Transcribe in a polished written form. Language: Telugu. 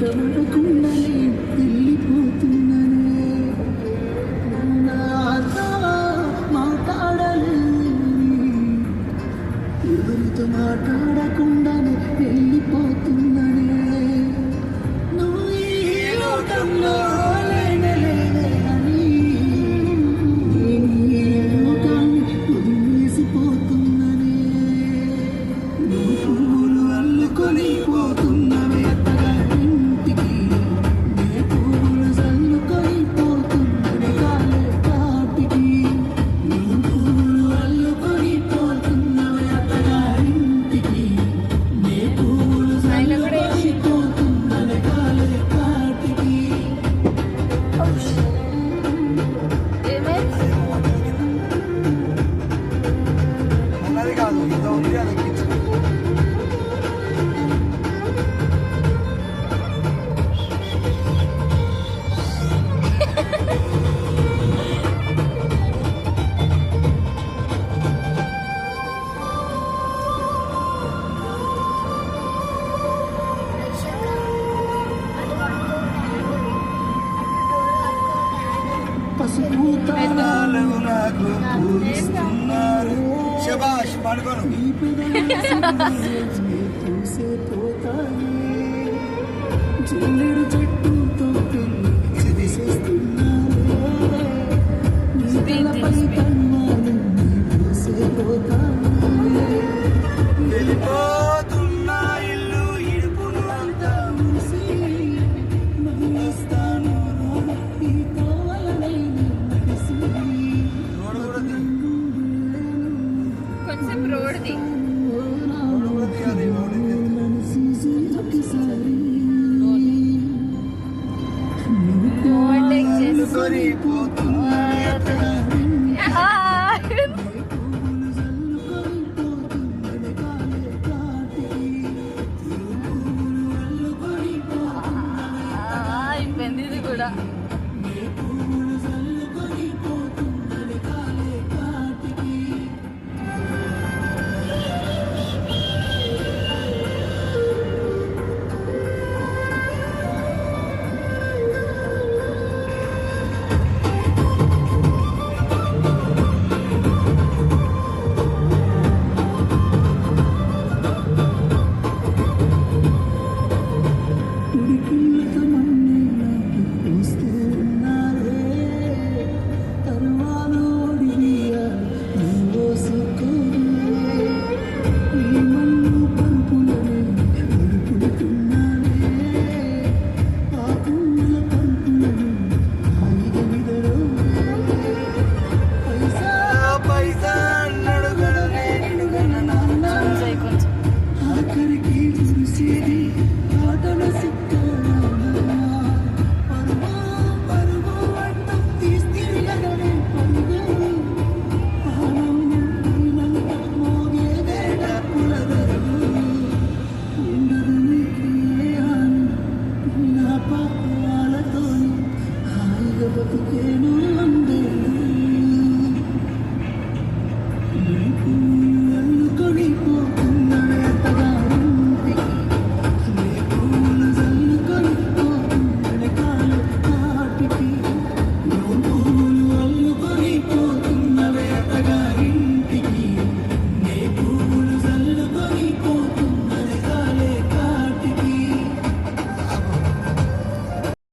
మాట్లాడకుండానే వెళ్ళిపోతున్నానే నాతో మాట్లాడలేని ఎవరితో మాట్లాడకుండానే వెళ్ళిపోతున్నానే నువ్వు ఈ లోకంలో లేనలేనే అని నేను ఈ లోకాన్ని వదిలేసిపోతున్నానే నువ్వు పువ్వులు అల్లుకొని పోతున్నవే అత్తగారింటికి నే పువ్వులు చల్లుకొని పోతున్నవే కాలే కాటికి నువ్వు పువ్వులు అల్లుకొని పోతున్నవే అత్తగారింటికి నే పువ్వులు చల్లుకొని పోతున్నవే కాలే కాటికి ఉన్నది కాదు ఇంత ఉంది అది ఎక్కించు. పసుపు తాళాలు నాకు పూజిస్తున్నారు శబాష్ పడుకోను నీ పెదవుల పూసే పోతాయి చెల్లెడు చెట్టుతో పెళ్ళి చేసేస్తున్నారు నీ తలపై కన్వాలు పూసే పోతాయి వెళ్ళిపోతున్నా ఇల్లు ఇడుపును అంతా ముసి మహిస్తాను ఈ తోవలనే నడిసి రోడ్డు కూడా కొంచెం రోడ్ది తీయాలి రోడ్డు ఓవర్టేక్ చేసి కొని పోతున్నాయి అయిపోయింది ఇది కూడా పైసా అన్నాడు కదా నేను కొంచెం కొంచెం ఆఖరికి చూసేది ఆటల సిక్కనా పరుగు అంటూ తీసుకెళ్ళగలే పరుగు ఆనందంత మోగేదేట పులగరు ఉండదు నీకే హాని నా పాపాలతో హాయిగా బతికేను అందేను